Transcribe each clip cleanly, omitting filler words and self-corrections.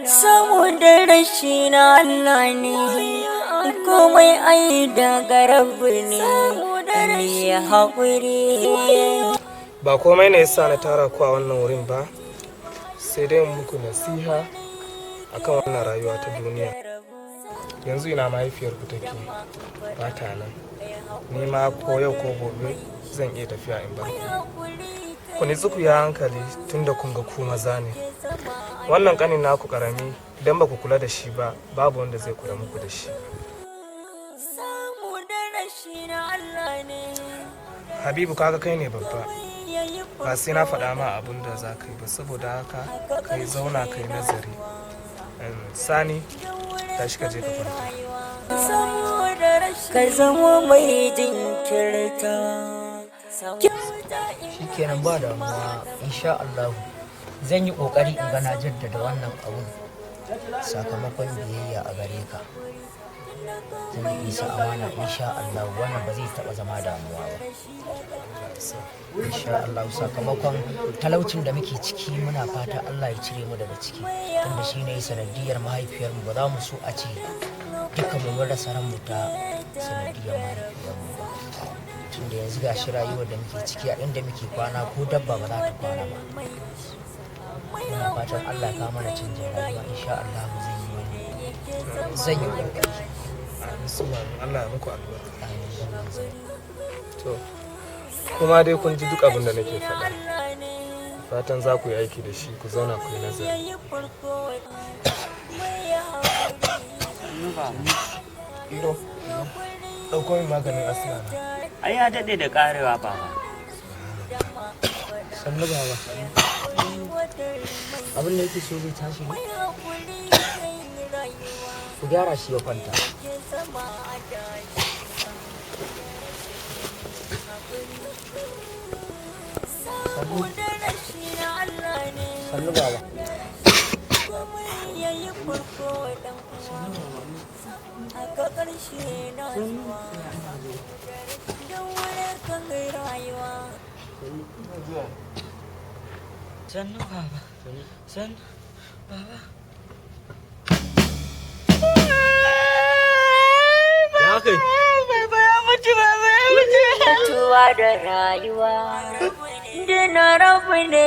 saboda rashi na Allah ne, komai ai daga rabbi ne, ni haƙuri. Ba komai ne yasa na tara ku a wannan wurin ba, sai dai muku nasiha akan wannan rayuwa ta duniya. Yanzu ina mahaifiyarku take, ba ta nan. Ni ma ko yau ko gobe zan iya tafiya in bar ku. Ku nitsi ku ya hankali tunda kun ga ku maza ne. Wannan kanin naku karami, idan ba ku kula da shi ba, babu wanda zai kula muku da shi. Habibu kaga kai ne babba, ba sai na faɗa ma abin da za ka yi ba, saboda haka kai zauna kai nazari. Sani, tashi ka je ka kwanta. Ka zama mai jinkirta. Shikenan ba damuwa, insha Allah zan yi kokari in ga na jaddada wannan abun sakamakon biyayya a gare ka. Zan yi isa amana insha Allah, wannan ba zai taba zama damuwa ba. Insha Allah sakamakon talaucin da muke ciki muna fata Allah ya cire mu daga ciki, tunda shine sanadiyar mahaifiyarmu. Ba za mu so a ce duka mu rasa ranmu ta sanadiyar mahaifiyarmu ba, tunda yanzu ga shi rayuwar da muke ciki a inda muke kwana ko dabba ba za ta kwana ba. Muna fatan Allah ka mana canjin rayuwa insha Allah zan yi kokari. Allah ya muku albarka. To kuma dai kun ji duk abin da nake faɗa, fatan za ku yi aiki da shi, ku zauna ku yi nazari. Iro, ɗauko min maganin asma na. Ai ya daɗe da ƙarewa baba. Sannu baba. Abin da yake so zai tashi ne? Ku gyara shi ya kwanta. Sannu baba. Sannu baba. Sannu baba. Ya kai? Baba ya mutu, baba ya mutu. Mutuwa da rayuwa da na rabu ne,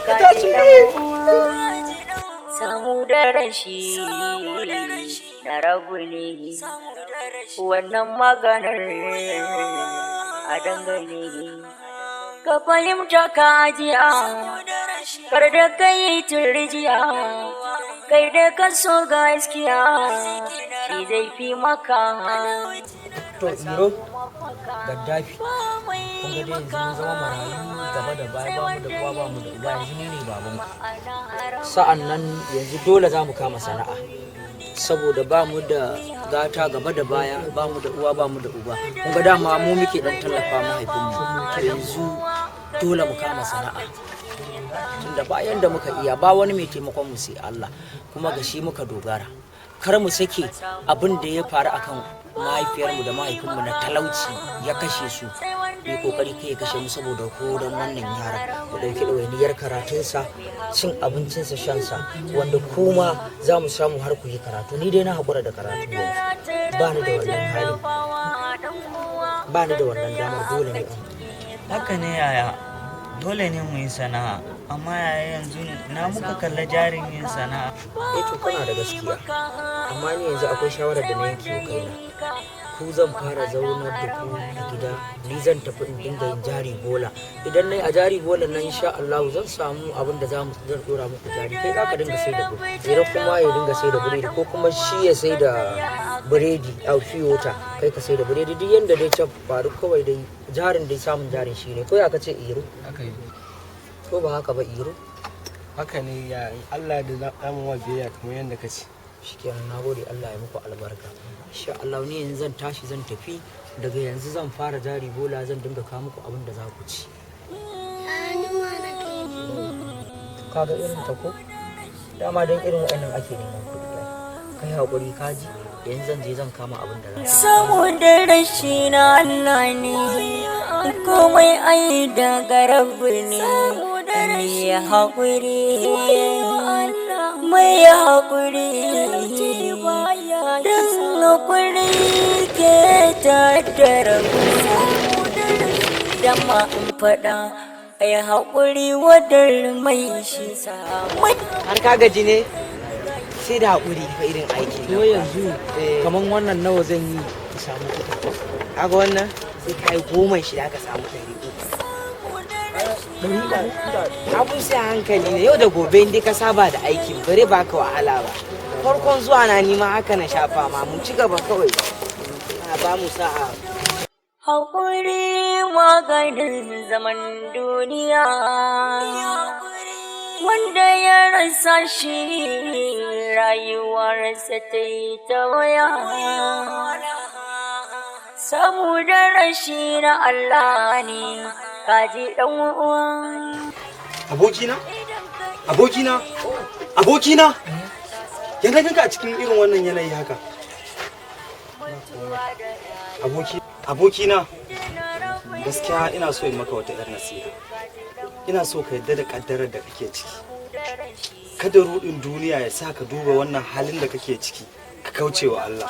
ka ji samu da rashi na rabu ne, wannan maganar a dangane. Ka fahimta ka ajiya, kar da kai turjiya, kai da ka so gaskiya, shi zai fi maka. To Iro, Gaddafi, kun ga dai yanzu mun zama marayu gaba da baya, ba mu da uwa ba mu da uba, yanzu ni ne babanku. Sa'an nan yanzu dole za mu kama sana'a, saboda ba mu da gata gaba da baya, ba mu da uwa ba mu da uba. Kun ga dama mu muke dan tallafa mahaifinmu, to yanzu dole mu kama sana'a. Tunda bayan da muka iya, ba wani mai taimakon mu sai Allah, kuma ga shi muka dogara. Kar mu sake abin da ya faru akan mahaifiyarmu da mahaifinmu na talauci ya kashe su, yi kokari kai ya kashe mu saboda horon wannan yaran. Mu dauki ɗawainiyar karatunsa, cin abincinsa, shansa, wanda kuma za mu samu har ku yi karatu. Ni dai na haƙura da karatu yanzu, ba ni da wannan hali, ba ni da wannan damar, dole ne. Haka ne yaya, dole ne mu yi sana'a, amma yaya yanzu na muka kalla jarin yin sana'a. To kana da gaskiya, amma ni yanzu akwai shawarar da na yanke wa kaina. Ku zan fara zaunar da ku a gida, ni zan tafi in dinga yin jari bola. Idan nayi a jari bola nan insha Allah zan samu abin da zan dora muku jari. Kai za ka dinga sai da biredi, idan kuma ya dinga sai da biredi, ko kuma shi ya sai da biredi a fiyota, kai ka sai da biredi. Duk yanda dai can faru, kawai dai jarin dai samun jarin shi ne. Ko ya ka ce Iro? Ko ba haka ba Iro? Haka ne ya Allah da na amuwa biyayya kamar yadda ka ce. Shikenan, nagode, Allah ya muku albarka. Insha Allah ni yanzu zan tashi zan tafi, daga yanzu zan fara jari bola, zan dinga kawo muku abin da za ku ci. Kaga irin ta ko? Dama don irin waɗannan ake neman kuɗi. Kai haƙuri kaji, yanzu zan je zan kama abin da za ku ci. Saboda rashi na Allah ne, komai ai daga rabu ne mai haƙuri mai haƙuri don haƙuri ke tattara da ma in faɗa ai haƙuri wadar mai shi samu. Har ka gaji ne sai da haƙuri fa irin aiki. To yanzu kaman wannan nawa zan yi ka samu kuɗi. Kaga wannan sai ka yi 10 shi da ka samu 100. Abun sai hankali ne, yau da gobe in dai ka saba da aikin bare ba ka wahala ba. Farkon zuwa na nima haka na shafa ma mu ci gaba kawai. Ba mu sa'a. Haƙuri maganin zaman duniya wanda ya rasa shi rayuwarsa ta yi ta waya. Samu da rashi na Allah ne kaji ɗan uwa. Abokina yana ganka a cikin irin wannan yanayi haka. Abokina gaskiya ina so in maka wata 'yar nasiha. Ina so ka yadda da kaddarar da kake ciki. Kada ruɗin duniya ya sa ka duba wannan halin da kake ciki ka kauce wa Allah.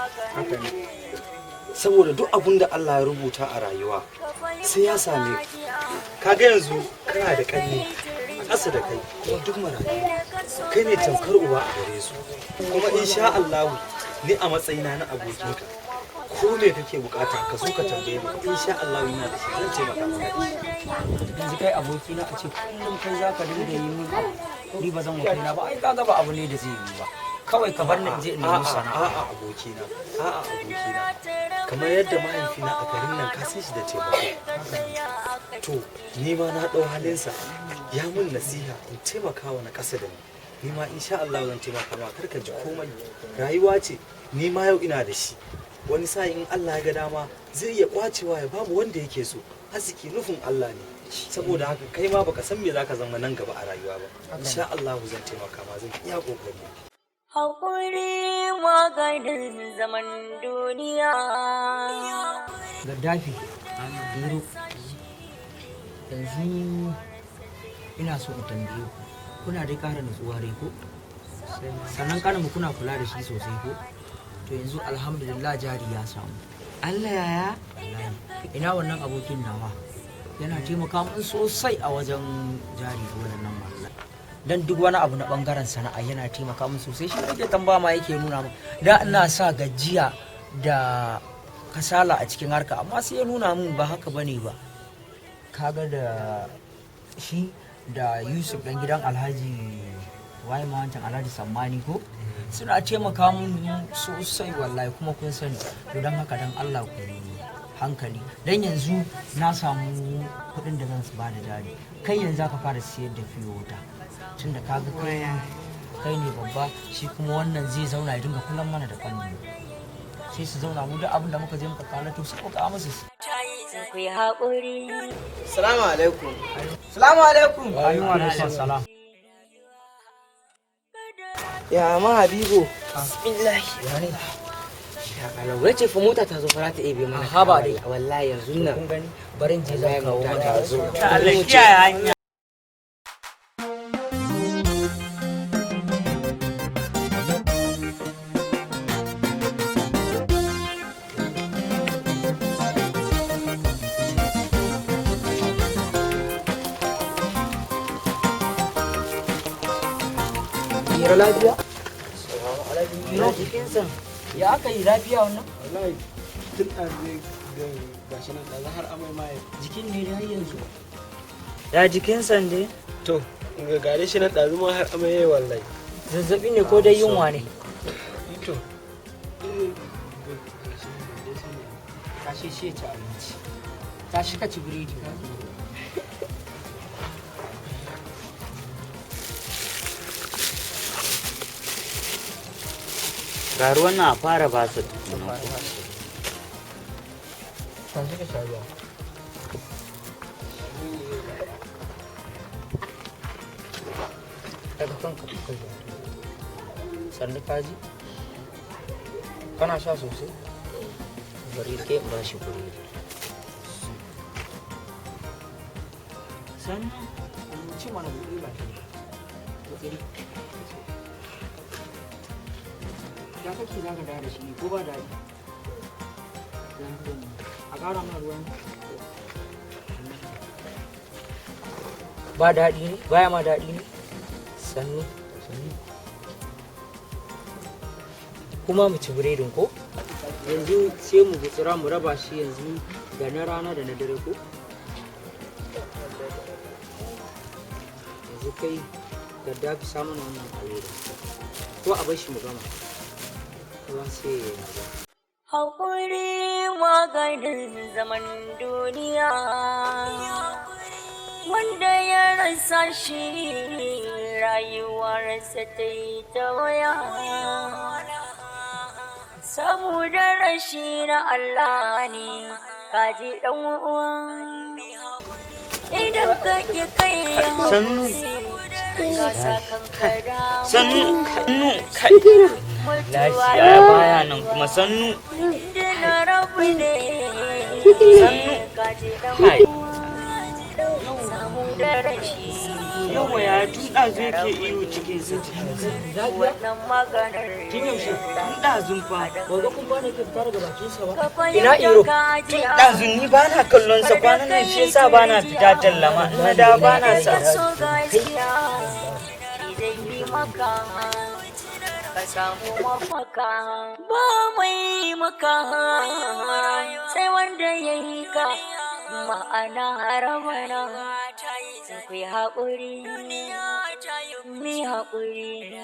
Saboda duk abin da Allah ya rubuta a rayuwa sai ya same ka. Kaga yanzu kana da ƙanni a ƙasa da kai kuma duk marayu. Kai ne tamkar uba a gare su. Kuma insha Allah ni a matsayina na abokinka ko me kake bukata ka zo ka tambaye ni insha Allah ina da shi zan taimaka maka. Yanzu kai abokina a ce kullum kai za ka dinga yi min abu ni ba zan wa kaina ba, ai kaga ba abu ne da zai yi ba. Kawai ka bar ni in je in nemi sana'a. A'a abokina kamar yadda mahaifina a garin nan ka san shi da taimako. To ni ma na ɗau halinsa ya mun nasiha in taimaka wa na ƙasa da ni ma insha Allah zan taimaka ma kar ka ji komai. Rayuwa ce ni ma yau ina da shi, wani sa'in in Allah ya ga dama zai iya kwacewa ya babu wanda yake so. Arziki nufin Allah ne, saboda haka kai ma baka san me zaka zama nan gaba a rayuwa ba. Insha Allah zan taimaka ma, zan iya kokari. Haƙuri maganin zaman duniya. Gaddafi, Iro, yanzu ina so in tambaye ku, kuna dai ƙara nutsuwa dai ko? Sannan ƙarinmu kuna kula da shi sosai ko? To yanzu alhamdulillah jari ya samu. Allah yaya? Ina wannan abokin nawa yana taimaka min sosai a wajen jari ko wannan mallan. Dan duk wani abu na bangaren sana'a yana taimaka min sosai. Shi nake tambaya ma yake nuna min. Da ina sa gajiya da kasala a cikin harka amma sai ya nuna min ba haka bane ba. Kaga da shi da Yusuf dan gidan Alhaji waye ma wancan Alhaji Sammani ko suna taimaka mun sosai wallahi, kuma kun sani to dan haka dan Allah ku hankali dan yanzu na samu kuɗin da zan ba da jari. Kai yanzu ka fara siyar da fiyo wuta tunda kaga kai ne babba, shi kuma wannan zai zauna ya dinga kullum mana da kanmu sai su zauna mu duk abin da muka je muka kala to sai muka musu. Ku yi haƙuri. Assalamu alaikum. Assalamu alaikum. Wa alaikum salam. Ya ma Habibu. Bismillah. Yani. Ya kalau wace fa mota ta zo fara ta ebe mana. Haba dai wallahi yanzu nan. Kun gani barin je zan kawo mata zo. Allah kiyaye hanya. Yara lafiya? Assalamu alaikum. Ina jikin san. Ya aka yi lafiya wannan? Wallahi tun ɗazu da gashi nan ɗazu har amai ma jikin ne da yanzu. Ya jikin sande? to ga gare shi nan ɗazu ma har amai yayi wallahi. Zazzabi ne ko dai yunwa ne? To Tashi shi ci abinci. Tashi ka ci biredi. Ga ruwan na fara ba su tukuna. Tashi ka sha ruwa. Daga kanka ka zo. Sannu kaji? Kana sha sosai? Bari ke ba shi biredi. Sannu. ci mana buɗe ba ya kake za ka da shi ko ba daɗi a ƙara mana ruwan ba daɗi ne baya ma daɗi ne sannu kuma mu ci biredin ko yanzu sai mu gutsura mu raba shi yanzu da na rana da na dare ko yanzu kai gadda fi samun wannan alheri ko a bar shi mu gama kowa sai ya yi haƙuri maganin zaman duniya wanda ya rasa shi rayuwarsa ta yi ta waya saboda rashi na Allah ne kaji ɗan uwa idan ka ƙi kai Sannu. sannu kai lafiya baya nan kuma sannu kai yawa ya tun ɗazu yake iyo cikinsa tun ɗazun fa ba ga kun bane ke fita daga bakinsa ba ina iro tun ɗazun ni ba na kallon sa kwanan nan shi yasa ba na fita tallama na da ba na sa ka samu mafaka ba mai maka sai wanda ya yi ka ma'ana rabana ku yi haƙuri mi haƙuri